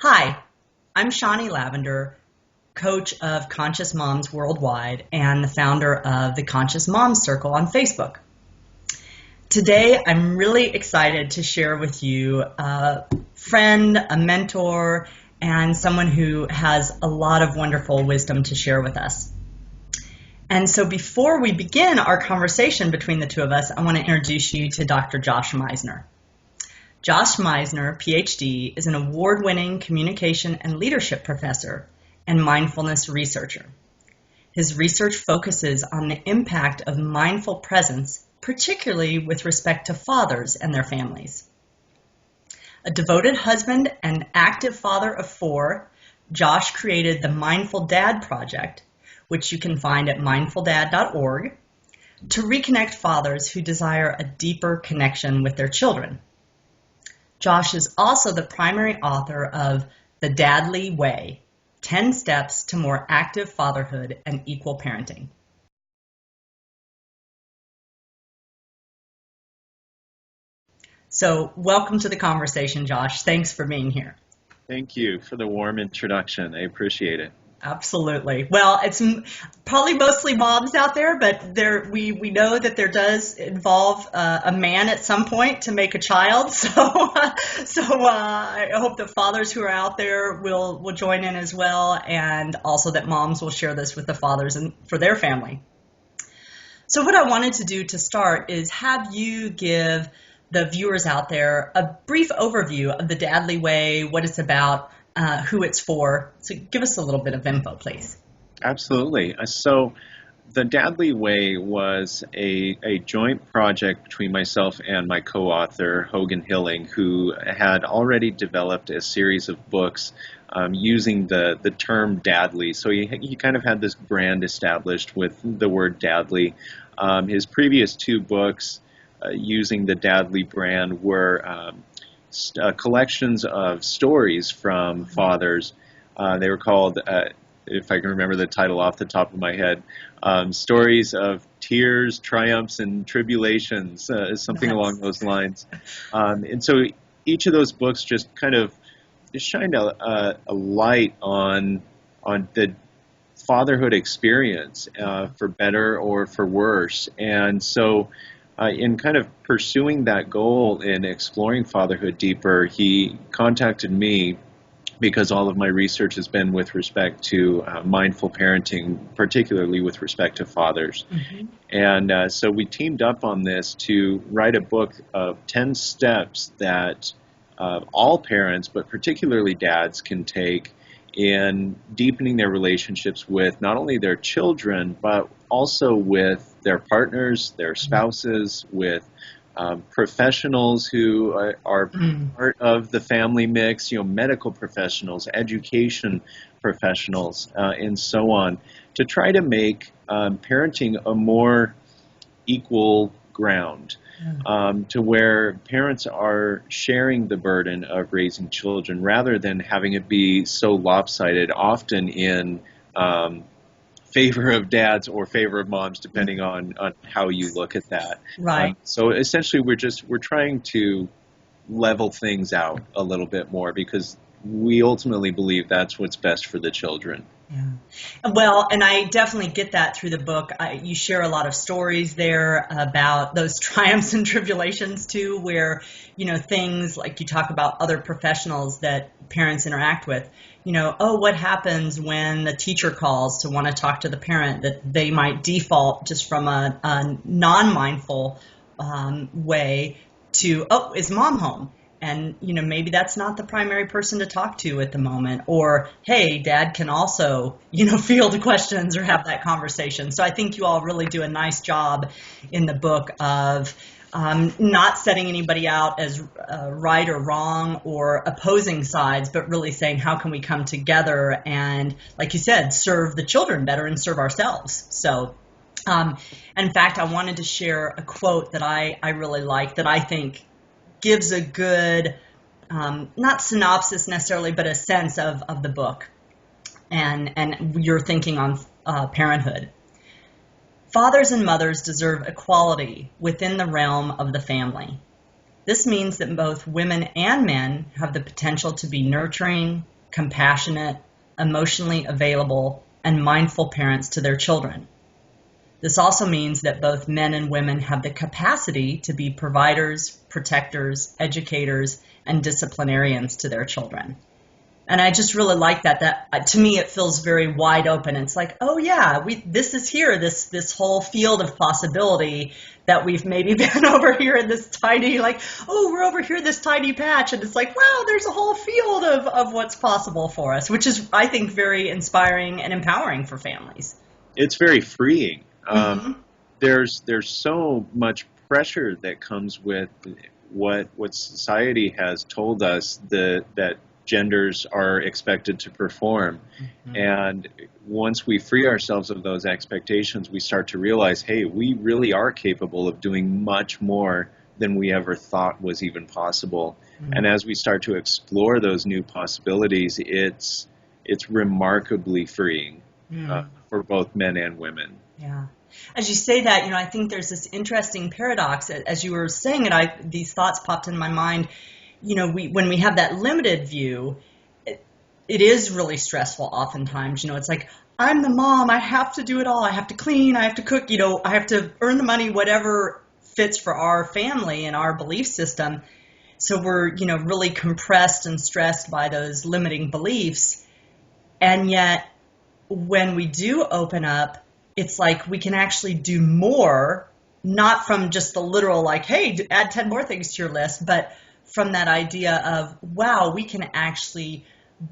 Hi, I'm Shawnee Lavender, coach of Conscious Moms Worldwide and the founder of the Conscious Moms Circle on Facebook. Today, I'm really excited to share with you a friend, a mentor, and someone who has a lot of wonderful wisdom to share with us. And so before we begin our conversation between the two of us, I want to introduce you to Dr. Josh Misner. Josh Misner, PhD, is an award-winning communication and leadership professor and mindfulness researcher. His research focuses on the impact of mindful presence, particularly with respect to fathers and their families. A devoted husband and active father of 4, Josh created the Mindful Dad Project, which you can find at mindfuldad.org, to reconnect fathers who desire a deeper connection with their children. Josh is also the primary author of The Dadly Way, 10 Steps to More Active Fatherhood and Equal Parenting. So welcome to the conversation, Josh. Thanks for being here. Thank you for the warm introduction. I appreciate it. Absolutely. Well, it's probably mostly moms out there, but we know that there does involve a man at some point to make a child. So I hope that fathers who are out there will join in as well, and also that moms will share this with the fathers and for their family. So what I wanted to do to start is have you give the viewers out there a brief overview of the Dadly Way, what it's about, who it's for. So give us a little bit of info, please. Absolutely. So the Dadly Way was a joint project between myself and my co-author, Hogan Hilling, who had already developed a series of books using the term Dadly. So he kind of had this brand established with the word Dadly. His previous 2 books using the Dadly brand were collections of stories from fathers. They were called, if I can remember the title off the top of my head, Stories of Tears, Triumphs, and Tribulations, something along those lines. And so each of those books just kind of shined a light on the fatherhood experience, for better or for worse. And so in kind of pursuing that goal in exploring fatherhood deeper, he contacted me because all of my research has been with respect to mindful parenting, particularly with respect to fathers. Mm-hmm. And so we teamed up on this to write a book of 10 steps that all parents, but particularly dads, can take in deepening their relationships with not only their children, but also with their partners, their spouses, with professionals who are part of the family mix, medical professionals, education professionals, and so on, to try to make parenting a more equal ground, to where parents are sharing the burden of raising children rather than having it be so lopsided, often in favor of dads or favor of moms, depending on how you look at that. Right. So essentially, we're trying to level things out a little bit more because we ultimately believe that's what's best for the children. Yeah. Well, and I definitely get that through the book. You share a lot of stories there about those triumphs and tribulations too, where, things like you talk about other professionals that parents interact with, what happens when the teacher calls to want to talk to the parent, that they might default just from a non-mindful way to, is mom home? And, maybe that's not the primary person to talk to at the moment. Or, hey, dad can also, field questions or have that conversation. So I think you all really do a nice job in the book of not setting anybody out as right or wrong or opposing sides, but really saying how can we come together and, like you said, serve the children better and serve ourselves. So in fact, I wanted to share a quote that I really like that I think gives a good, not synopsis necessarily, but a sense of the book and your thinking on parenthood. Fathers and mothers deserve equality within the realm of the family. This means that both women and men have the potential to be nurturing, compassionate, emotionally available, and mindful parents to their children. This also means that both men and women have the capacity to be providers, protectors, educators, and disciplinarians to their children. And I just really like that. That to me, it feels very wide open. It's like, oh yeah, this is here, this whole field of possibility that we've maybe been over here in this tiny, like, oh, we're over here, this tiny patch, and it's like, wow, there's a whole field of what's possible for us, which is, I think, very inspiring and empowering for families. It's very freeing. Mm-hmm. There's so much pressure that comes with what society has told us that genders are expected to perform. Mm-hmm. And once we free ourselves of those expectations, we start to realize, hey, we really are capable of doing much more than we ever thought was even possible. Mm-hmm. And as we start to explore those new possibilities, it's remarkably freeing for both men and women. Yeah. As you say that, I think there's this interesting paradox. As you were saying it, these thoughts popped in my mind. When we have that limited view, it is really stressful oftentimes. It's like, I'm the mom, I have to do it all. I have to clean, I have to cook, I have to earn the money, whatever fits for our family and our belief system. So we're, really compressed and stressed by those limiting beliefs. And yet, when we do open up, it's like we can actually do more, not from just the literal, like, hey, add 10 more things to your list, but from that idea of, wow, we can actually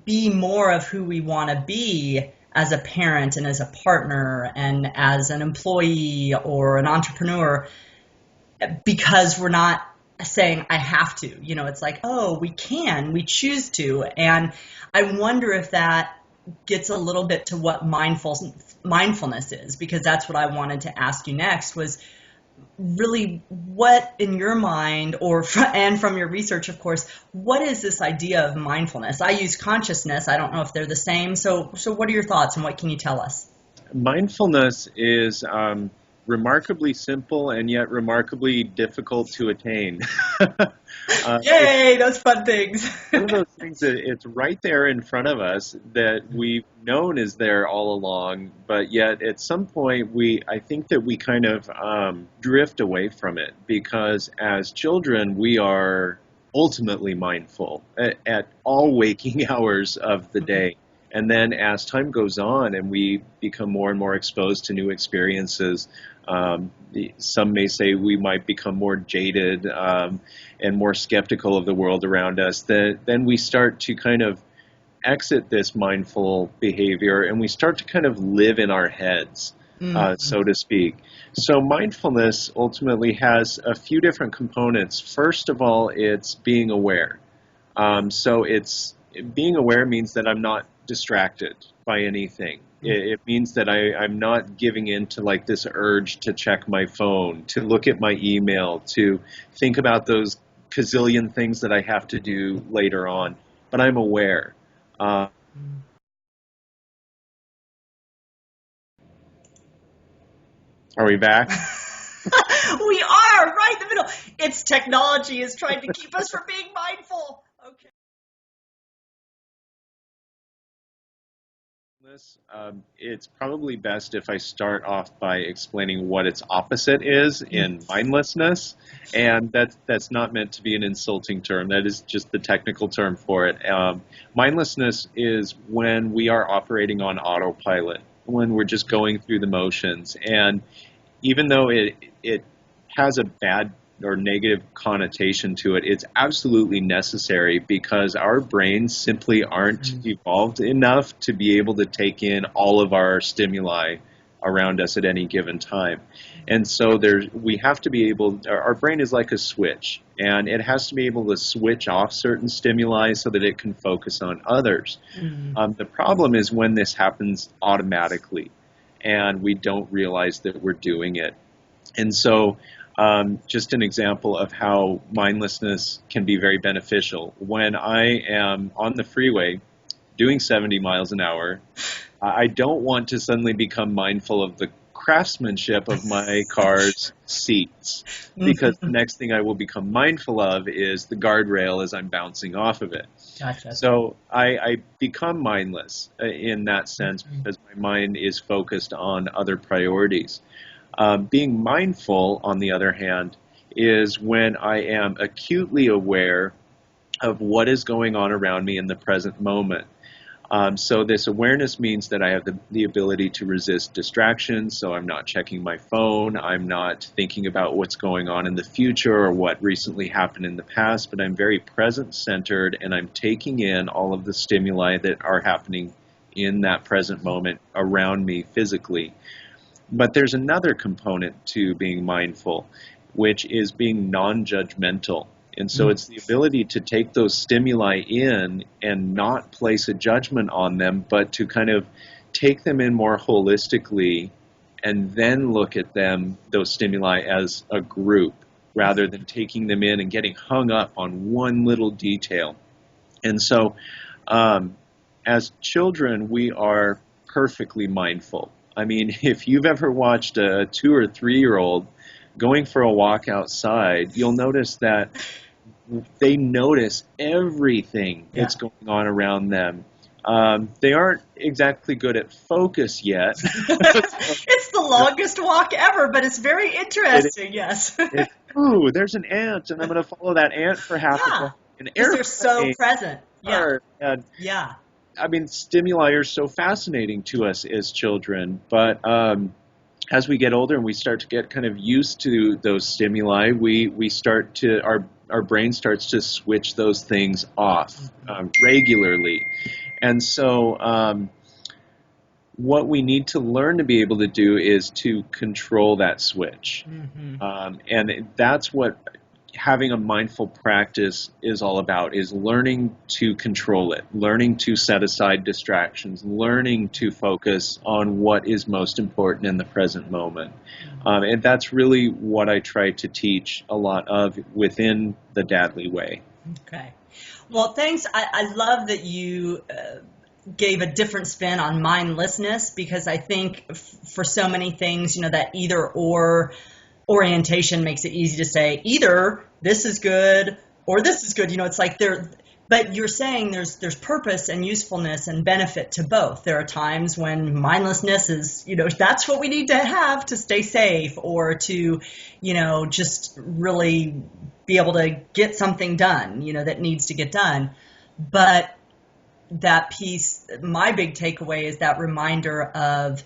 be more of who we want to be as a parent and as a partner and as an employee or an entrepreneur, because we're not saying, I have to. It's like, oh, we can, we choose to. And I wonder if that gets a little bit to what mindfulness is, because that's what I wanted to ask you next, was really what in your mind, and from your research, of course, what is this idea of mindfulness? I use consciousness. I don't know if they're the same. So what are your thoughts and what can you tell us? Mindfulness is remarkably simple and yet remarkably difficult to attain. Yay, those fun things. One of those things that it's right there in front of us that we've known is there all along, but yet at some point I think that we kind of drift away from it, because as children we are ultimately mindful at all waking hours of the day. And then as time goes on and we become more and more exposed to new experiences, some may say we might become more jaded and more skeptical of the world around us. Then we start to kind of exit this mindful behavior and we start to kind of live in our heads, so to speak. So mindfulness ultimately has a few different components. First of all, it's being aware. So being aware means that I'm not distracted by anything. It means that I'm not giving in to like this urge to check my phone, to look at my email, to think about those gazillion things that I have to do later on. But I'm aware. Are we back? We are right in the middle. It's technology is trying to keep us from being mindful. Okay. It's probably best if I start off by explaining what its opposite is in mindlessness, and that's not meant to be an insulting term. That is just the technical term for it. Mindlessness is when we are operating on autopilot, when we're just going through the motions, and even though it has a bad or negative connotation to it, it's absolutely necessary, because our brains simply aren't evolved enough to be able to take in all of our stimuli around us at any given time. And so we have to be able, our brain is like a switch, and it has to be able to switch off certain stimuli so that it can focus on others. The problem is when this happens automatically and we don't realize that we're doing it. And so just an example of how mindlessness can be very beneficial. When I am on the freeway doing 70 miles an hour, I don't want to suddenly become mindful of the craftsmanship of my car's seats, because the next thing I will become mindful of is the guardrail as I'm bouncing off of it. Gotcha. So I become mindless in that sense Mhm. because my mind is focused on other priorities. Being mindful, on the other hand, is when I am acutely aware of what is going on around me in the present moment. So this awareness means that I have the ability to resist distractions. So I'm not checking my phone. I'm not thinking about what's going on in the future or what recently happened in the past, but I'm very present centered and I'm taking in all of the stimuli that are happening in that present moment around me physically. But there's another component to being mindful, which is being non-judgmental. And so it's the ability to take those stimuli in and not place a judgment on them, but to kind of take them in more holistically and then look at them, those stimuli, as a group, rather than taking them in and getting hung up on one little detail. And so as children, we are perfectly mindful. I mean, if you've ever watched a 2 or 3 year old going for a walk outside, you'll notice that they notice everything Yeah. that's going on around them. They aren't exactly good at focus yet. It's the longest walk ever, but it's very interesting. Yes. Ooh, there's an ant, and I'm going to follow that ant for half a Yeah, block. An because they're so airplane, present. Yeah. and Yeah. I mean, stimuli are so fascinating to us as children, but as we get older and we start to get kind of used to those stimuli, we start to our brain starts to switch those things off regularly, and so what we need to learn to be able to do is to control that switch, Mm-hmm. and that's what having a mindful practice is all about, is learning to control it, learning to set aside distractions, learning to focus on what is most important in the present moment. And that's really what I try to teach a lot of within the Dadly Way. Okay. Well, thanks. I love that you gave a different spin on mindlessness, because I think for so many things, that either or orientation makes it easy to say either this is good or this is good. It's like but you're saying there's purpose and usefulness and benefit to both. There are times when mindlessness is, that's what we need to have to stay safe, or to, just really be able to get something done, that needs to get done. But that piece, my big takeaway is that reminder of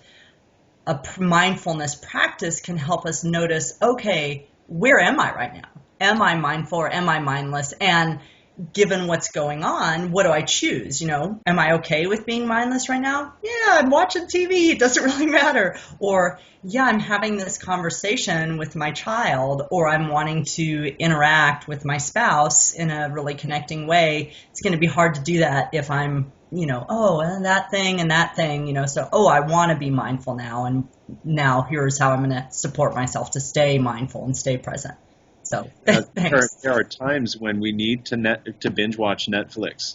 a mindfulness practice can help us notice, okay, where am I right now? Am I mindful or am I mindless? And given what's going on, what do I choose? Am I okay with being mindless right now? Yeah, I'm watching TV. It doesn't really matter. Or, yeah, I'm having this conversation with my child, or I'm wanting to interact with my spouse in a really connecting way. It's going to be hard to do that if I'm, and that thing, so, I want to be mindful now. And now here's how I'm going to support myself to stay mindful and stay present. So thanks. There are times when we need to binge watch Netflix,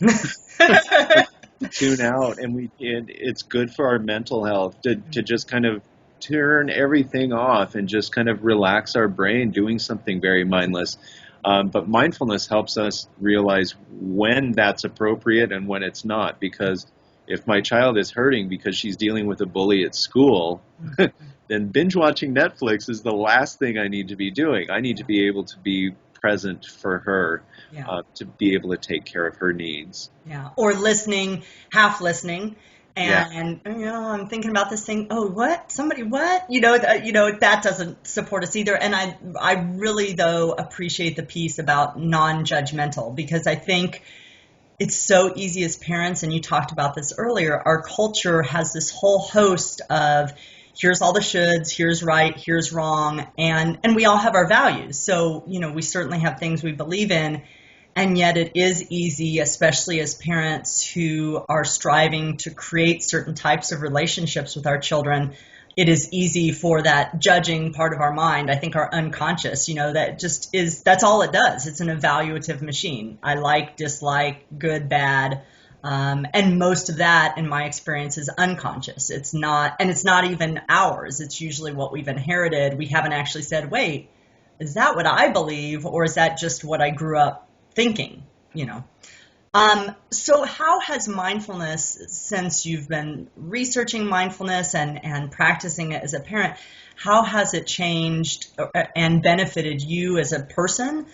tune out, and it's good for our mental health to just kind of turn everything off and just kind of relax our brain doing something very mindless. But mindfulness helps us realize when that's appropriate and when it's not, because if my child is hurting because she's dealing with a bully at school, then binge watching Netflix is the last thing I need to be doing. I need to be able to be present for her, to be able to take care of her needs. Yeah, or listening, half listening, and I'm thinking about this thing. Oh, what? Somebody what? That doesn't support us either. And I really though appreciate the piece about non-judgmental, because I think it's so easy as parents, and you talked about this earlier, our culture has this whole host of here's all the shoulds, here's right, here's wrong, and we all have our values. So, we certainly have things we believe in, and yet it is easy, especially as parents who are striving to create certain types of relationships with our children, it is easy for that judging part of our mind, I think our unconscious, that just is, that's all it does. It's an evaluative machine. I like, dislike, good, bad. And most of that, in my experience, is unconscious. It's not, and it's not even ours. It's usually what we've inherited. We haven't actually said, wait, is that what I believe, or is that just what I grew up thinking, you know? So how has mindfulness, since you've been researching mindfulness and practicing it as a parent, how has it changed and benefited you as a person?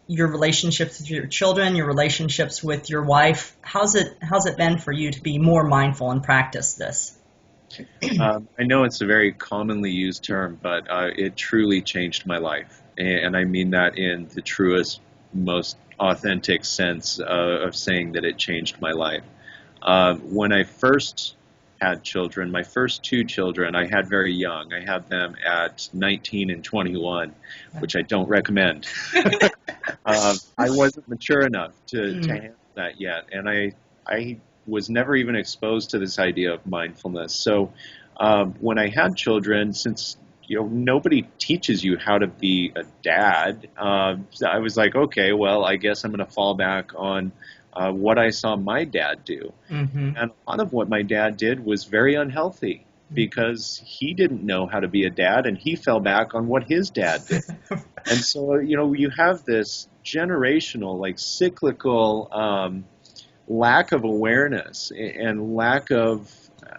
Your relationships with your children, your relationships with your wife. How's it been for you to be more mindful and practice this? I know it's a very commonly used term, but it truly changed my life. And I mean that in the truest, most authentic sense of saying that it changed my life. When I first had children, my first two children, I had very young. I had them at 19 and 21, which I don't recommend. I wasn't mature enough to handle that yet. And I was never even exposed to this idea of mindfulness. So when I had children, since nobody teaches you how to be a dad, I was like, okay, well, I guess I'm going to fall back on what I saw my dad do. Mm-hmm. And a lot of what my dad did was very unhealthy because he didn't know how to be a dad, and he fell back on what his dad did. And so, you have this generational, like cyclical lack of awareness and lack of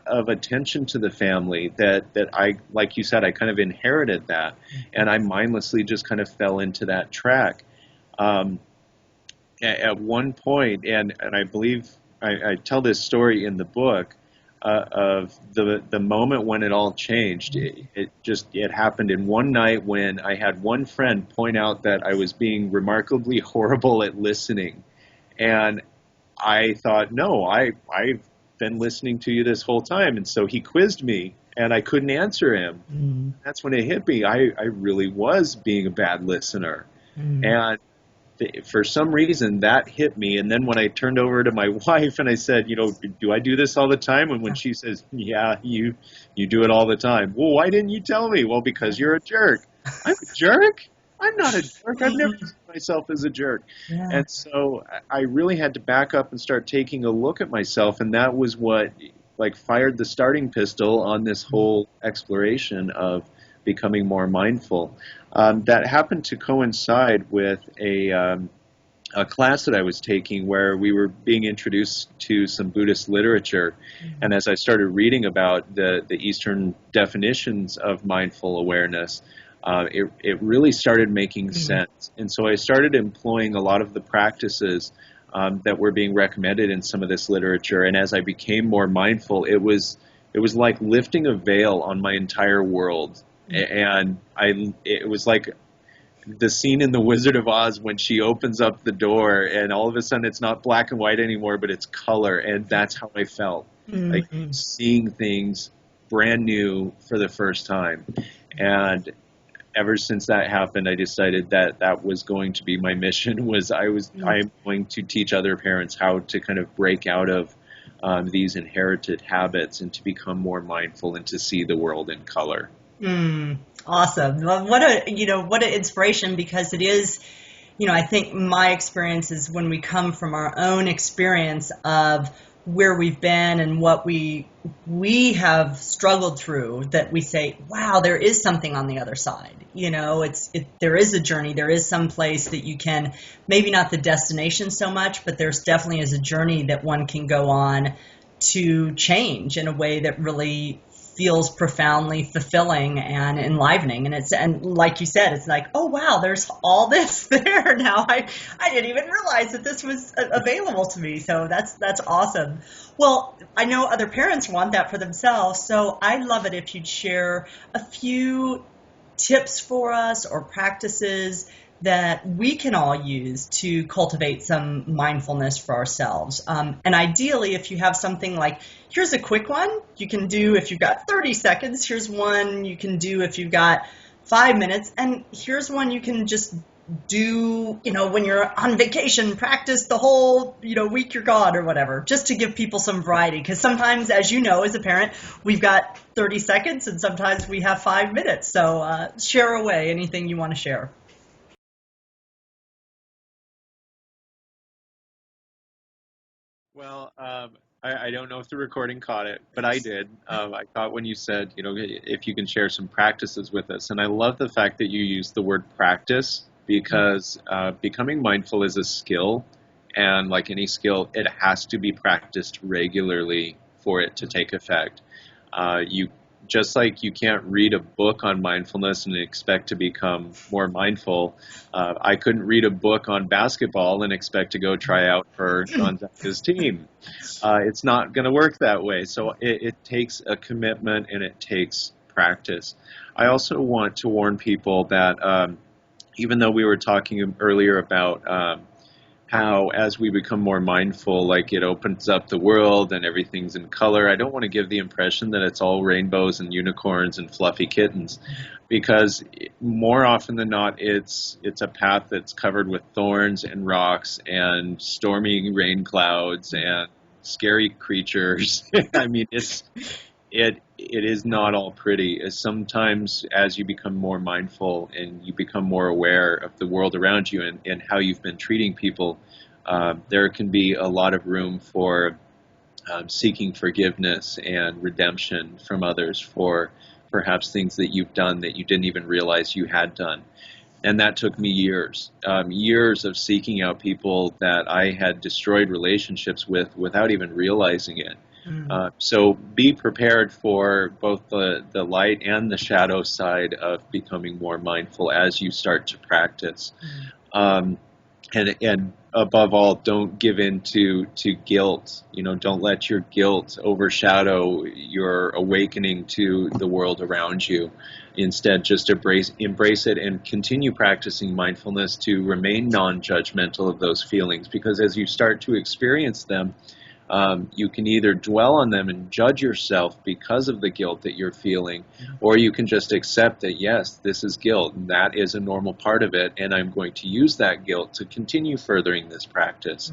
attention to the family that I, like you said, I kind of inherited that, and I mindlessly just kind of fell into that track. At one point, and I believe I tell this story in the book of the moment when it all changed. It happened in one night when I had one friend point out that I was being remarkably horrible at listening, and I thought, no, I've been listening to you this whole time. And so he quizzed me, and I couldn't answer him. Mm. That's when it hit me. I really was being a bad listener. Mm. And for some reason, that hit me. And then when I turned over to my wife and I said, do I do this all the time? And when she says, yeah, you do it all the time. Well, why didn't you tell me? Well, because you're a jerk. I'm a jerk? I'm not a jerk. I've never seen myself as a jerk. Yeah. And so I really had to back up and start taking a look at myself. And that was what fired the starting pistol on this whole exploration of becoming more mindful. That happened to coincide with a class that I was taking where we were being introduced to some Buddhist literature. Mm-hmm. And as I started reading about the Eastern definitions of mindful awareness, it really started making sense. And so I started employing a lot of the practices that were being recommended in some of this literature. And as I became more mindful, it was like lifting a veil on my entire world. And it was like the scene in The Wizard of Oz when she opens up the door and all of a sudden it's not black and white anymore, but it's color. And that's how I felt, like seeing things brand new for the first time. And ever since that happened, I decided that was going to be my mission. I'm going to teach other parents how to kind of break out of these inherited habits and to become more mindful and to see the world in color. Awesome. Well, what an inspiration, because it is, I think my experience is when we come from our own experience of where we've been and what we have struggled through, that we say, wow, there is something on the other side. There is a journey. There is some place that you can, maybe not the destination so much, but there's definitely is a journey that one can go on to change in a way that really feels profoundly fulfilling and enlivening. And like you said, it's like, oh wow, there's all this there now. I didn't even realize that this was available to me. So that's awesome. Well, I know other parents want that for themselves. So I'd love it if you'd share a few tips for us or practices that we can all use to cultivate some mindfulness for ourselves. And ideally, if you have something like, here's a quick one you can do if you've got 30 seconds, here's one you can do if you've got 5 minutes, and here's one you can just do, when you're on vacation, practice the whole, week you're gone or whatever, just to give people some variety. Because sometimes, as you know, as a parent, we've got 30 seconds and sometimes we have 5 minutes. So share away anything you want to share. Well, I don't know if the recording caught it, but I did. I thought when you said, if you can share some practices with us, and I love the fact that you use the word practice because becoming mindful is a skill, and like any skill, it has to be practiced regularly for it to take effect. You just like you can't read a book on mindfulness and expect to become more mindful. I couldn't read a book on basketball and expect to go try out for Gonzaga's team. It's not going to work that way. So it takes a commitment and it takes practice. I also want to warn people that even though we were talking earlier about how as we become more mindful, like it opens up the world and everything's in color. I don't want to give the impression that it's all rainbows and unicorns and fluffy kittens, because more often than not, it's a path that's covered with thorns and rocks and stormy rain clouds and scary creatures. I mean, it is not all pretty. Sometimes as you become more mindful and you become more aware of the world around you and how you've been treating people, there can be a lot of room for seeking forgiveness and redemption from others for perhaps things that you've done that you didn't even realize you had done. And that took me years, years of seeking out people that I had destroyed relationships with without even realizing it. So be prepared for both the light and the shadow side of becoming more mindful as you start to practice. And above all, don't give in to guilt. Don't let your guilt overshadow your awakening to the world around you. Instead, just embrace it and continue practicing mindfulness to remain non-judgmental of those feelings, because as you start to experience them, you can either dwell on them and judge yourself because of the guilt that you're feeling, or you can just accept that, yes, this is guilt, and that is a normal part of it, and I'm going to use that guilt to continue furthering this practice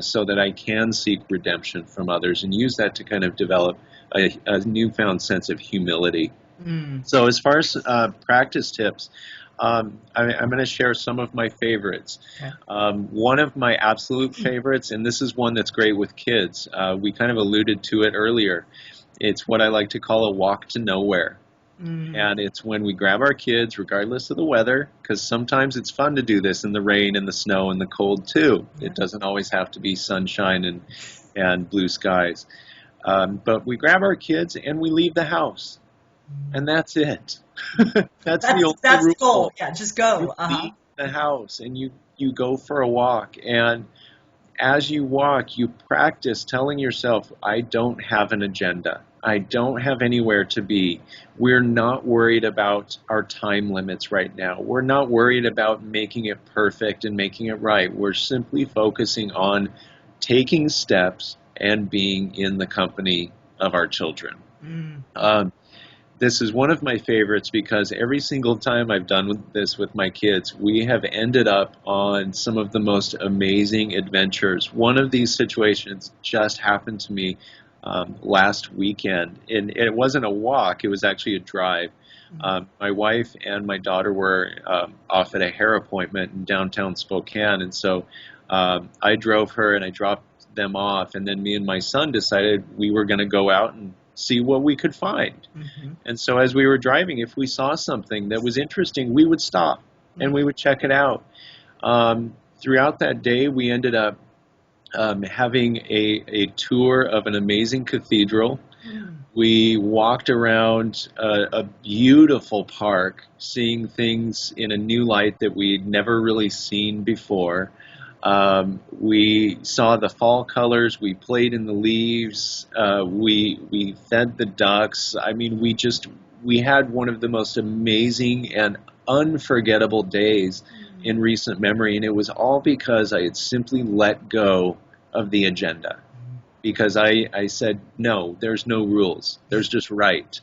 so that I can seek redemption from others and use that to kind of develop a newfound sense of humility. So as far as practice tips, I'm going to share some of my favorites. Okay. One of my absolute favorites, and this is one that's great with kids, we kind of alluded to it earlier. It's what I like to call a walk to nowhere. And it's when we grab our kids, regardless of the weather, because sometimes it's fun to do this in the rain and the snow and the cold too. It doesn't always have to be sunshine and blue skies. But we grab our kids and we leave the house. And that's it. That's the only rule. Goal. Yeah, just go. You leave the house and you go for a walk. And as you walk, you practice telling yourself, I don't have an agenda. I don't have anywhere to be. We're not worried about our time limits right now. We're not worried about making it perfect and making it right. We're simply focusing on taking steps and being in the company of our children. This is one of my favorites because every single time I've done this with my kids, we have ended up on some of the most amazing adventures. One of these situations just happened to me last weekend, and it wasn't a walk, it was actually a drive. My wife and my daughter were off at a hair appointment in downtown Spokane, and so I drove her and I dropped them off, and then me and my son decided we were going to go out and see what we could find. And so as we were driving, if we saw something that was interesting, we would stop and we would check it out. Throughout that day, we ended up having a tour of an amazing cathedral. We walked around a beautiful park, seeing things in a new light that we'd never really seen before. We saw the fall colors, we played in the leaves, we fed the ducks. I mean, we had one of the most amazing and unforgettable days in recent memory, and it was all because I had simply let go of the agenda. Because I said, no, there's no rules, there's just right.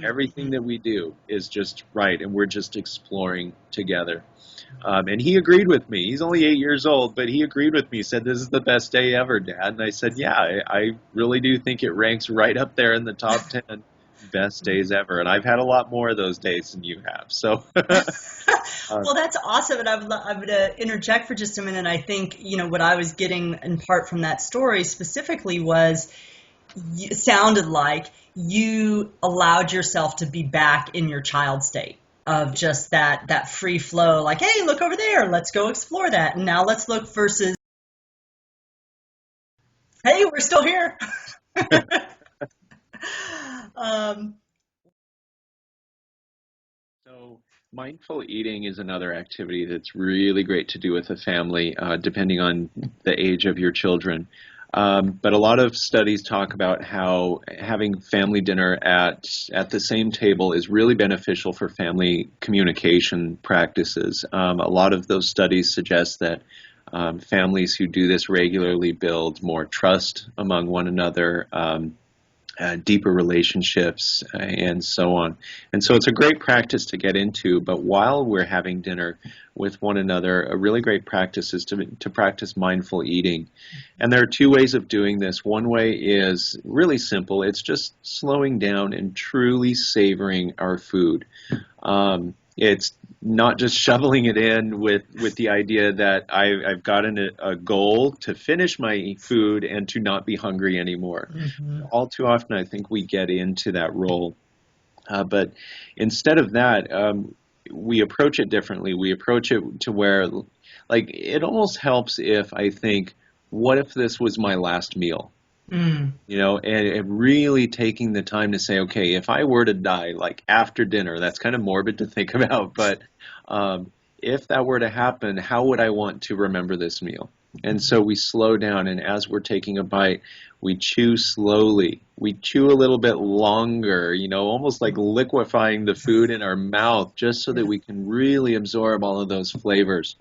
Everything that we do is just right, and we're just exploring together. And he agreed with me. He's only 8 years old, but he agreed with me. He said, this is the best day ever, Dad. And I said, yeah, I really do think it ranks right up there in the top 10 best days ever. And I've had a lot more of those days than you have. So, uh, Well, that's awesome. And I'm going to interject for just a minute. I think, what I was getting in part from that story specifically was it sounded like you allowed yourself to be back in your child state of just that free flow, like, hey, look over there, let's go explore that. And now let's look versus, hey, we're still here. um, so mindful eating is another activity that's really great to do with a family, depending on the age of your children. But a lot of studies talk about how having family dinner at the same table is really beneficial for family communication practices. A lot of those studies suggest that families who do this regularly build more trust among one another, deeper relationships, and so on. And so it's a great practice to get into, but while we're having dinner with one another, a really great practice is to practice mindful eating. And there are two ways of doing this. One way is really simple. It's just slowing down and truly savoring our food. It's not just shoveling it in with the idea that I've gotten a goal to finish my food and to not be hungry anymore. mhm. All too often, I think we get into that role. But instead of that, we approach it differently. We approach it to where, like, it almost helps if I think, what if this was my last meal? Mm, And really taking the time to say, okay, if I were to die, like after dinner, that's kind of morbid to think about, but if that were to happen, how would I want to remember this meal? And so we slow down, and as we're taking a bite, we chew slowly. We chew a little bit longer, almost like liquefying the food in our mouth, just so that we can really absorb all of those flavors.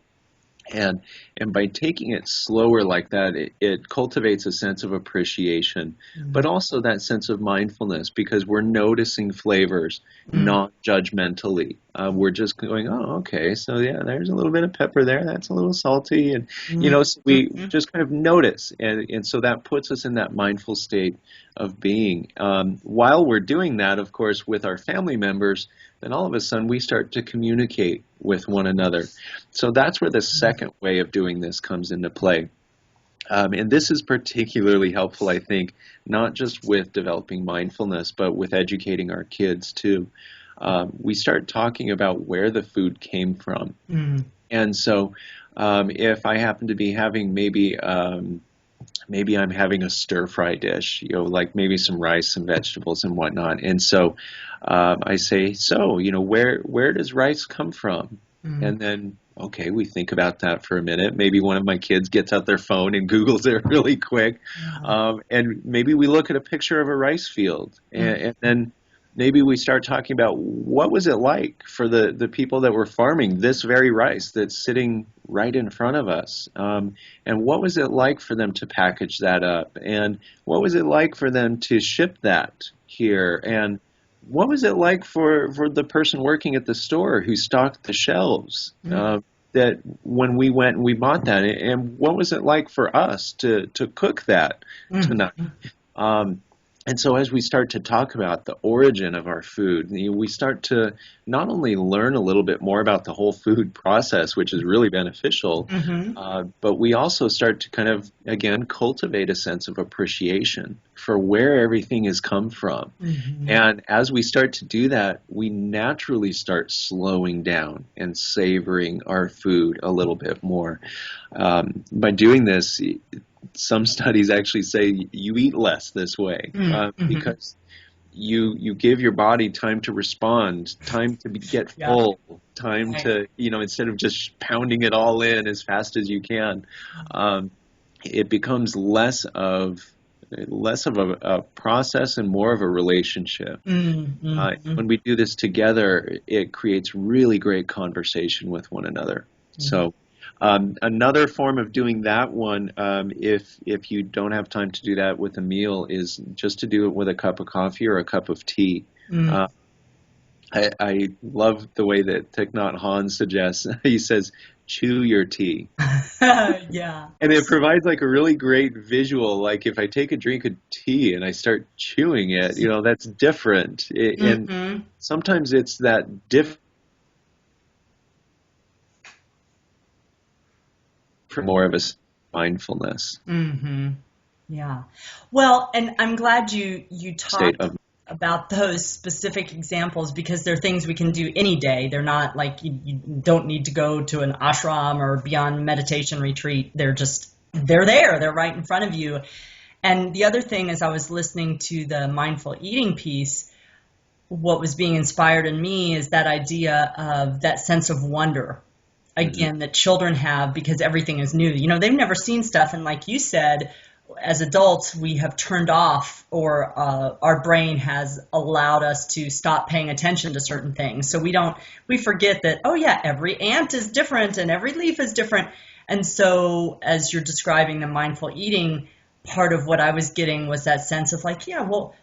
And and by taking it slower like that, it cultivates a sense of appreciation, but mm, also that sense of mindfulness because we're noticing flavors mm, non-judgmentally. We're just going, oh, okay, so yeah, there's a little bit of pepper there, that's a little salty, and mm, so mm, we mm. just kind of notice, and so that puts us in that mindful state of being. While we're doing that, of course, with our family members, then all of a sudden we start to communicate with one another. So that's where the second way of doing this comes into play. And this is particularly helpful, I think, not just with developing mindfulness, but with educating our kids too. We start talking about where the food came from. Mm, And so if I happen to be having maybe I'm having a stir fry dish, like maybe some rice, some vegetables, and whatnot. And so I say, so, where does rice come from? mm, And then, okay, we think about that for a minute. Maybe one of my kids gets out their phone and Googles it really quick. yeah, And maybe we look at a picture of a rice field. mm, And then maybe we start talking about what was it like for the people that were farming this very rice that's sitting right in front of us. And what was it like for them to package that up? And what was it like for them to ship that here? And what was it like for the person working at the store who stocked the shelves? mm, That when we went and we bought that, and what was it like for us to cook that mm, tonight? Um, and so as we start to talk about the origin of our food, we start to not only learn a little bit more about the whole food process, which is really beneficial, mhm, but we also start to kind of, again, cultivate a sense of appreciation for where everything has come from. mhm, And as we start to do that, we naturally start slowing down and savoring our food a little bit more. By doing this, some studies actually say you eat less this way mm, mhm. because you give your body time to respond, time to get Yeah, full, time right. to instead of just pounding it all in as fast as you can. Um, it becomes less of a process and more of a relationship. Mm, mm, mm, When we do this together, it creates really great conversation with one another. mm. So another form of doing that one, if you don't have time to do that with a meal, is just to do it with a cup of coffee or a cup of tea. Mm. Uh, I love the way that Thich Nhat Hanh suggests. He says, chew your tea. Yeah. And it provides like a really great visual. Like if I take a drink of tea and I start chewing it, that's different. And Hmm. sometimes it's that different, more of a mindfulness Hmm. Yeah. Well, and I'm glad you state talked of. about those specific examples because they're things we can do any day. They're not like you don't need to go to an ashram or be on meditation retreat. They're there. They're right in front of you. And the other thing is I was listening to the mindful eating piece, what was being inspired in me is that idea of that sense of wonder Mhm. again that children have because everything is new. They've never seen stuff, and like you said, as adults, we have turned off, or our brain has allowed us to stop paying attention to certain things. So we forget that, oh yeah, every ant is different and every leaf is different. And so, as you're describing the mindful eating, part of what I was getting was that sense of like, yeah, well,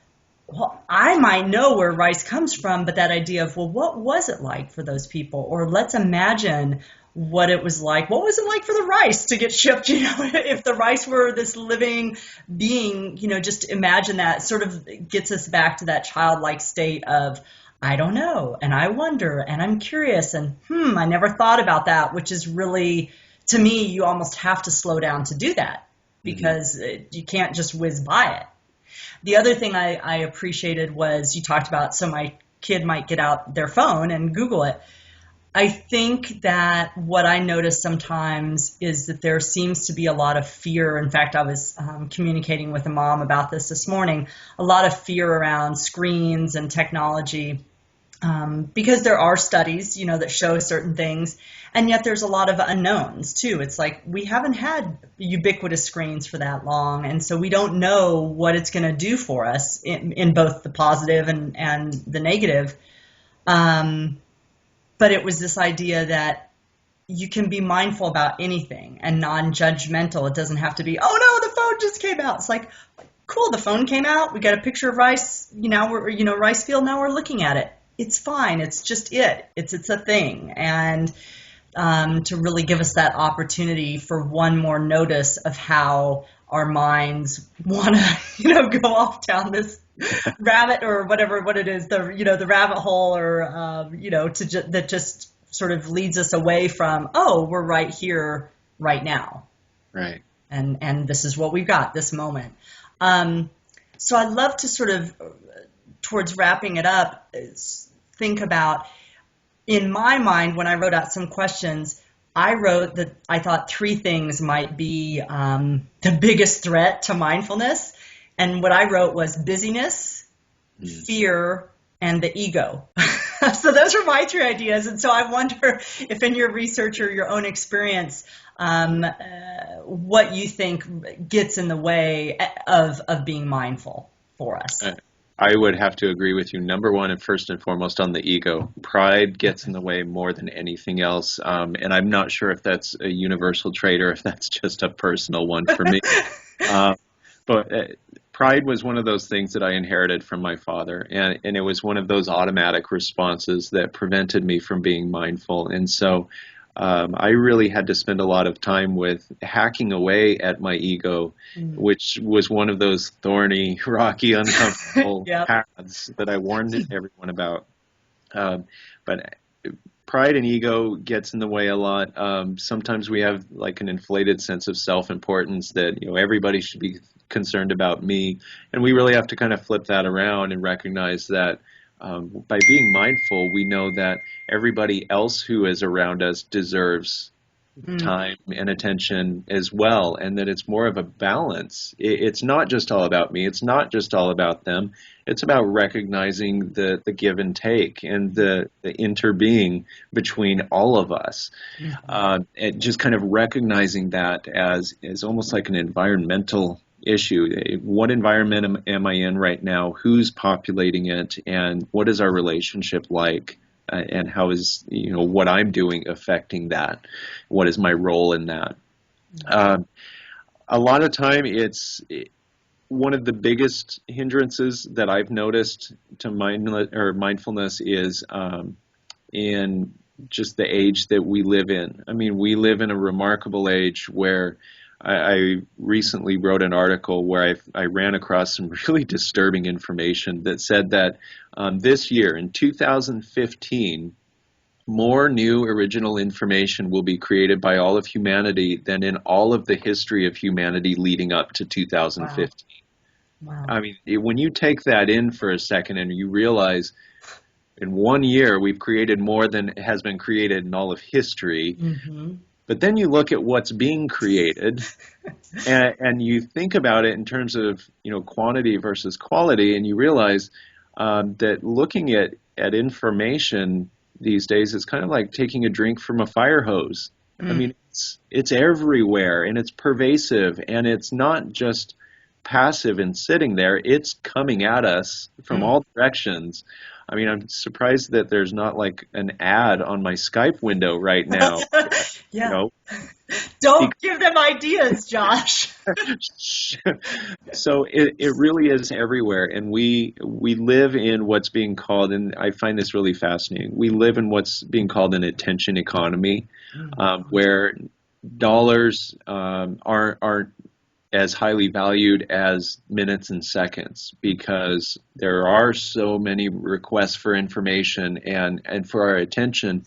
I might know where rice comes from, but that idea of, well, what was it like for those people? Or let's imagine what it was like. What was it like for the rice to get shipped? If the rice were this living being, just imagine that sort of gets us back to that childlike state of, I don't know, and I wonder, and I'm curious, and I never thought about that, which is really, to me, you almost have to slow down to do that Mhm. because you can't just whiz by it. The other thing I appreciated was you talked about, so my kid might get out their phone and Google it. I think that what I notice sometimes is that there seems to be a lot of fear. In fact, I was communicating with a mom about this morning, a lot of fear around screens and technology, because there are studies, that show certain things, and yet there's a lot of unknowns too. It's like we haven't had ubiquitous screens for that long, and so we don't know what it's going to do for us in both the positive and the negative. Um, but it was this idea that you can be mindful about anything and non-judgmental. It doesn't have to be, oh no, the phone just came out. It's like, cool, the phone came out. We got a picture of rice. Rice field. Now we're looking at it. It's fine. It's just it. It's a thing, and to really give us that opportunity for one more notice of how our minds want to, go off down this rabbit or whatever what it is, the rabbit hole, or that just sort of leads us away from, oh, we're right here, right now, Right. and this is what we've got, this moment. Um, so I'd love to sort of, towards wrapping it up, think about, in my mind, when I wrote out some questions, I wrote that I thought three things might be the biggest threat to mindfulness. And what I wrote was busyness, Mm. fear, and the ego. So those are my three ideas. And so I wonder if in your research or your own experience, what you think gets in the way of being mindful for us. I I would have to agree with you. Number one, and first and foremost, on the ego. Pride gets in the way more than anything else. And I'm not sure if that's a universal trait or if that's just a personal one for me. Uh, but pride was one of those things that I inherited from my father, and it was one of those automatic responses that prevented me from being mindful. And so I really had to spend a lot of time with hacking away at my ego, Mm. which was one of those thorny, rocky, uncomfortable Yep. paths that I warned everyone about. But pride and ego gets in the way a lot. Sometimes we have like an inflated sense of self-importance that everybody should be concerned about me, and we really have to kind of flip that around and recognize that by being mindful, we know that everybody else who is around us deserves Mm. time and attention as well, and that it's more of a balance. It's not just all about me, it's not just all about them. It's about recognizing the give and take and the interbeing between all of us, Mhm. and just kind of recognizing that as almost like an environmental issue. What environment am I in right now? Who's populating it? And what is our relationship like? And how is what I'm doing affecting that? What is my role in that? Um, a lot of time one of the biggest hindrances that I've noticed to mindfulness is in just the age that we live in. I mean, we live in a remarkable age where I recently wrote an article where I ran across some really disturbing information that said that this year, in 2015, more new original information will be created by all of humanity than in all of the history of humanity leading up to Wow. 2015. Wow. I mean, when you take that in for a second and you realize in 1 year we've created more than has been created in all of history, Mm-hmm. but then you look at what's being created and you think about it in terms of quantity versus quality, and you realize that looking at information these days is kind of like taking a drink from a fire hose. I Mm. mean, it's everywhere and it's pervasive and it's not just passive and sitting there, it's coming at us from Mm. all directions. I mean, I'm surprised that there's not like an ad on my Skype window right now, you Yeah. know, Don't give them ideas, Josh. so it really is everywhere, and we live in what's being called, and I find this really fascinating. We live in what's being called an attention economy, Mm. where dollars aren't as highly valued as minutes and seconds because there are so many requests for information and for our attention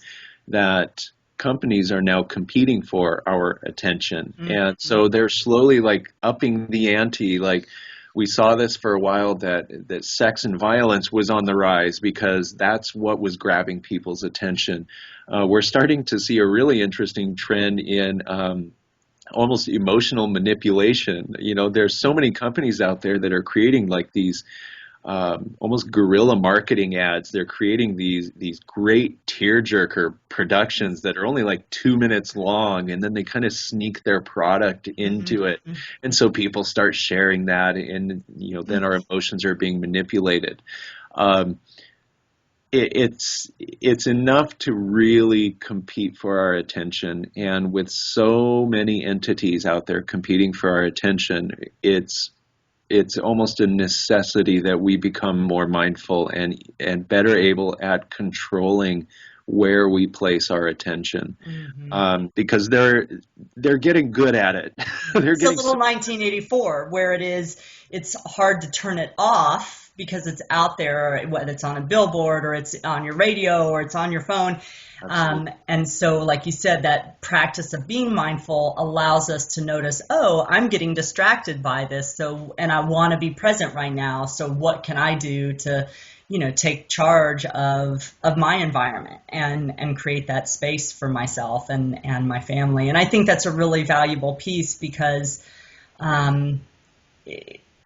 that companies are now competing for our attention. And Mm. so they're slowly like upping the ante. Like we saw this for a while that sex and violence was on the rise because that's what was grabbing people's attention. We're starting to see a really interesting trend in almost emotional manipulation. There's so many companies out there that are creating like these almost guerrilla marketing ads. They're creating these great tearjerker productions that are only like 2 minutes long, and then they kind of sneak their product into it, Mm. and so people start sharing that, and then our emotions are being manipulated. Um, it's enough to really compete for our attention, and with so many entities out there competing for our attention, it's almost a necessity that we become more mindful and better able at controlling where we place our attention, Mm-hmm. because they're getting good at it. They're It's a getting little so 1984 where it's hard to turn it off because it's out there, whether it's on a billboard or it's on your radio or it's on your phone. absolutely. And so, like you said, that practice of being mindful allows us to notice, oh, I'm getting distracted by this. So, and I want to be present right now. So what can I do to, take charge of my environment and create that space for myself and my family. And I think that's a really valuable piece because, um,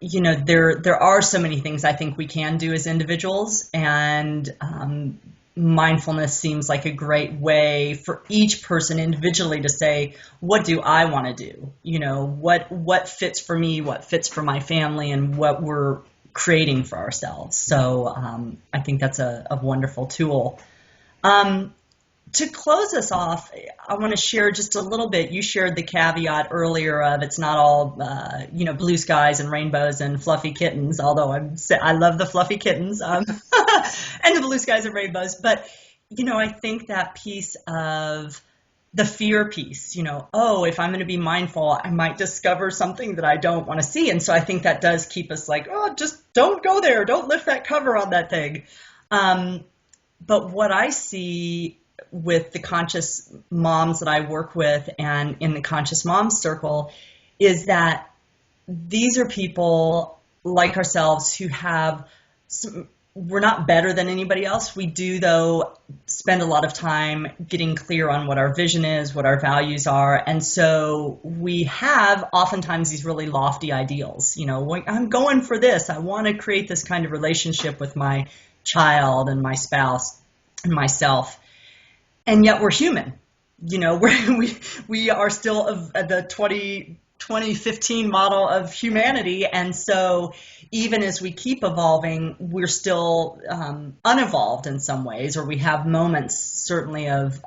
there are so many things I think we can do as individuals, and mindfulness seems like a great way for each person individually to say, what do I want to do? What fits for me, what fits for my family, and what we're creating for ourselves. So I think that's a wonderful tool. Um, to close us off, I want to share just a little bit. You shared the caveat earlier of it's not all, blue skies and rainbows and fluffy kittens, although I love the fluffy kittens and the blue skies and rainbows. But, I think that piece of the fear piece, oh, if I'm going to be mindful, I might discover something that I don't want to see. And so I think that does keep us like, oh, just don't go there. Don't lift that cover on that thing. But what I see with the conscious moms that I work with and in the conscious moms circle is that these are people like ourselves who have we're not better than anybody else. We do, though, spend a lot of time getting clear on what our vision is, what our values are. And so we have oftentimes these really lofty ideals. I'm going for this. I want to create this kind of relationship with my child and my spouse and myself. And yet we're human. We are still of the 2015 model of humanity. And so even as we keep evolving, we're still unevolved in some ways, or we have moments certainly of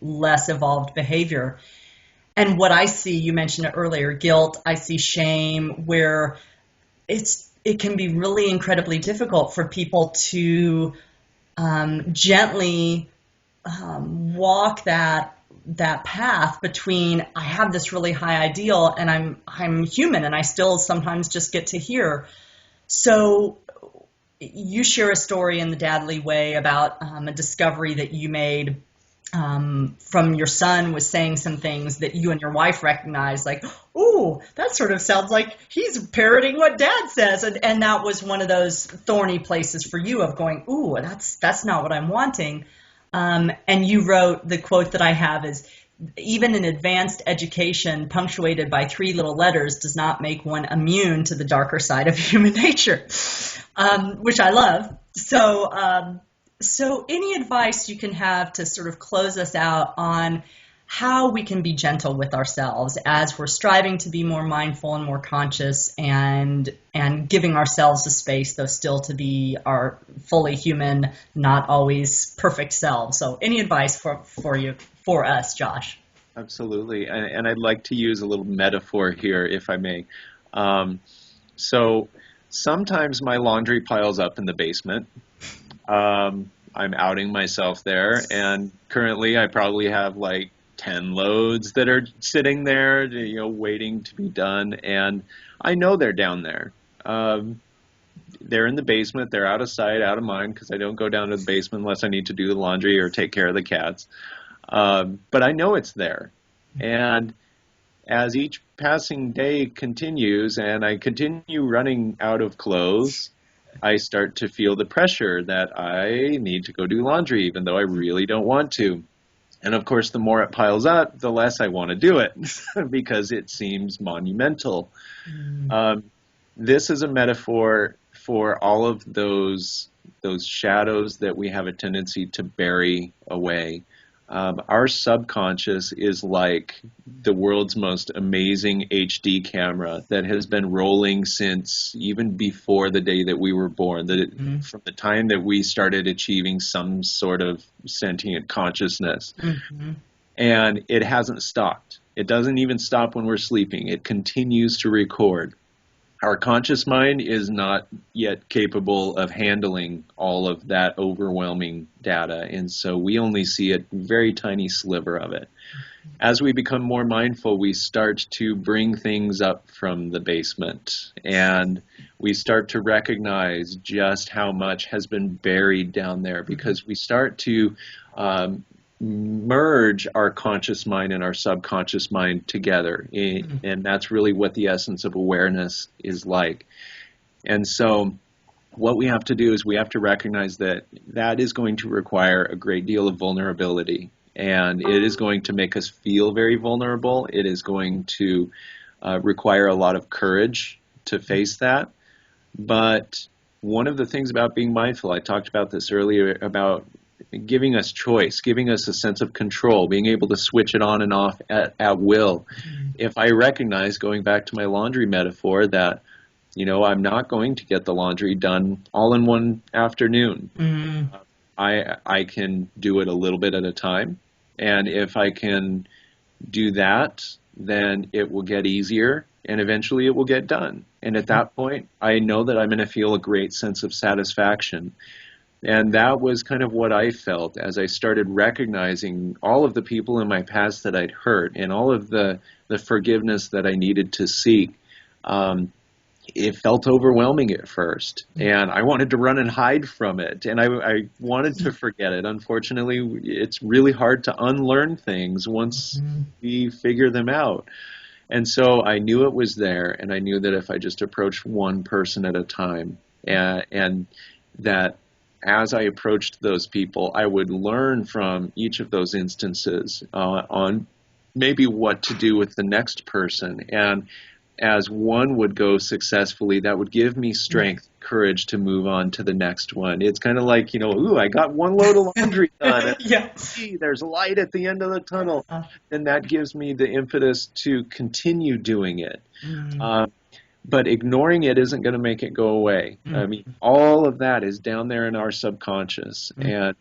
less evolved behavior. And what I see, you mentioned it earlier, guilt, I see shame, where it can be really incredibly difficult for people to gently walk that path between I have this really high ideal and I'm human and I still sometimes just get to hear. So you share a story in the Dadly Way about a discovery that you made from your son was saying some things that you and your wife recognized, like, "Ooh, that sort of sounds like he's parroting what Dad says," and that was one of those thorny places for you of going, "Ooh, that's not what I'm wanting." And you wrote, the quote that I have is, "Even an advanced education punctuated by three little letters does not make one immune to the darker side of human nature," which I love. So any advice you can have to sort of close us out on how we can be gentle with ourselves as we're striving to be more mindful and more conscious and giving ourselves a space, though still to be our fully human, not always perfect selves. So any advice for us, Josh? Absolutely. And I'd like to use a little metaphor here, if I may. So sometimes my laundry piles up in the basement. I'm outing myself there, and currently I probably have like 10 loads that are sitting there, waiting to be done, and I know they're down there. They're in the basement. They're out of sight, out of mind, because I don't go down to the basement unless I need to do the laundry or take care of the cats. But I know it's there, and as each passing day continues and I continue running out of clothes, I start to feel the pressure that I need to go do laundry, even though I really don't want to. And of course, the more it piles up, the less I want to do it because it seems monumental. This is a metaphor for all of those shadows that we have a tendency to bury away. Our subconscious is like the world's most amazing HD camera that has been rolling since even before the day that we were born, from the time that we started achieving some sort of sentient consciousness. And it hasn't stopped. It doesn't even stop when we're sleeping. It continues to record. Our conscious mind is not yet capable of handling all of that overwhelming data, and so we only see a very tiny sliver of it. As we become more mindful, we start to bring things up from the basement, and we start to recognize just how much has been buried down there, because we start to merge our conscious mind and our subconscious mind together. And that's really what the essence of awareness is like. And so what we have to do is we have to recognize that that is going to require a great deal of vulnerability. And it is going to make us feel very vulnerable. It is going to require a lot of courage to face that. But one of the things about being mindful, I talked about this earlier, about giving us choice, giving us a sense of control, being able to switch it on and off at will. If I recognize, going back to my laundry metaphor, that I'm not going to get the laundry done all in one afternoon. I can do it a little bit at a time, and if I can do that, then it will get easier, and eventually it will get done. And at that point, I know that I'm going to feel a great sense of satisfaction. And that was kind of what I felt as I started recognizing all of the people in my past that I'd hurt and all of the forgiveness that I needed to seek. It felt overwhelming at first, and I wanted to run and hide from it, and I wanted to forget it. Unfortunately, it's really hard to unlearn things once we figure them out. And so I knew it was there, and I knew that if I just approached one person at a time, and that as I approached those people, I would learn from each of those instances on maybe what to do with the next person. And as one would go successfully, that would give me strength, courage to move on to the next one. It's kind of like, ooh, I got one load of laundry done. Yeah. See, there's light at the end of the tunnel. And that gives me the impetus to continue doing it. But ignoring it isn't going to make it go away. I mean, all of that is down there in our subconscious. And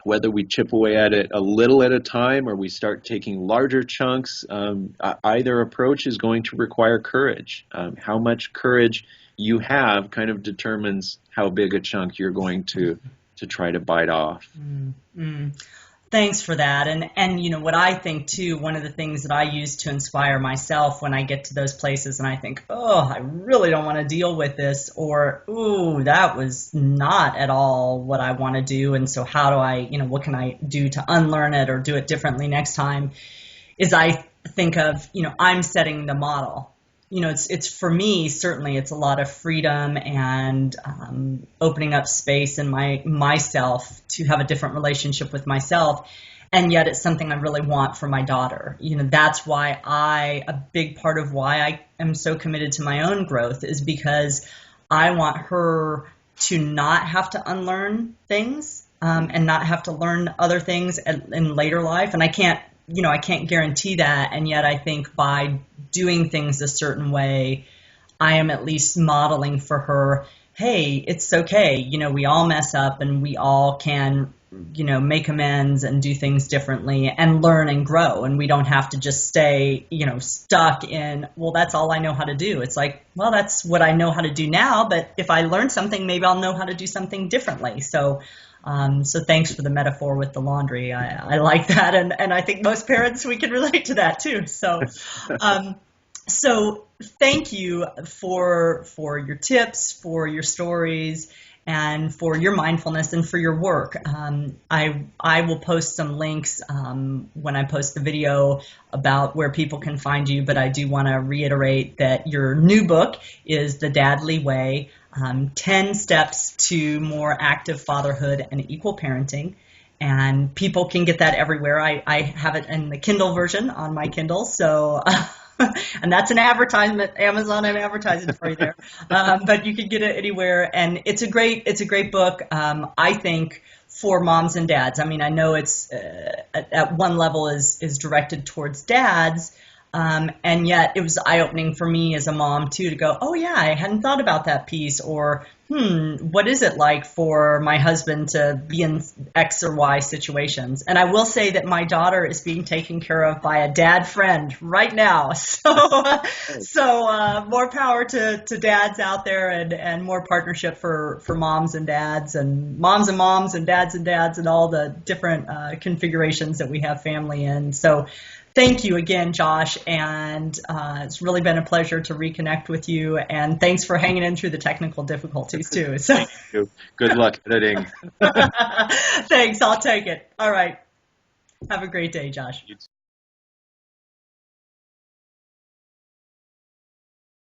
whether we chip away at it a little at a time or we start taking larger chunks, either approach is going to require courage. How much courage you have kind of determines how big a chunk you're going to try to bite off. Mm-hmm. Thanks for that. And you know what I think too, one of the things that I use to inspire myself when I get to those places and I think, oh, I really don't want to deal with this, or ooh, that was not at all what I want to do. And so how do I, what can I do to unlearn it or do it differently next time? Is I think of, I'm setting the model. It's for me, certainly it's a lot of freedom and opening up space in myself to have a different relationship with myself. And yet it's something I really want for my daughter. That's why a big part of why I am so committed to my own growth is because I want her to not have to unlearn things and not have to learn other things in later life. And I can't guarantee that. And yet I think by doing things a certain way, I am at least modeling for her, hey, it's okay. We all mess up and we all can, make amends and do things differently and learn and grow. And we don't have to just stay, stuck in, well, that's all I know how to do. It's like, well, that's what I know how to do now. But if I learn something, maybe I'll know how to do something differently. So thanks for the metaphor with the laundry. I like that. And I think most parents, we can relate to that too. So thank you for your tips, for your stories, and for your mindfulness and for your work. I will post some links when I post the video about where people can find you, but I do want to reiterate that your new book is The Dadly Way, 10 Steps to More Active Fatherhood and Equal Parenting. And people can get that everywhere. I have it in the Kindle version on my Kindle. So, and that's an advertisement, Amazon and advertising for you there. But you can get it anywhere. And it's a great book. I think for moms and dads. I mean, I know it's at one level is directed towards dads. And yet it was eye-opening for me as a mom, too, to go, oh, yeah, I hadn't thought about that piece. Or, what is it like for my husband to be in X or Y situations? And I will say that my daughter is being taken care of by a dad friend right now. So more power to dads out there and more partnership for moms and dads and moms and dads and all the different configurations that we have family in. So thank you again, Josh, and it's really been a pleasure to reconnect with you, and thanks for hanging in through the technical difficulties, too. So. Thank you. Good luck editing. Thanks, I'll take it. All right. Have a great day, Josh.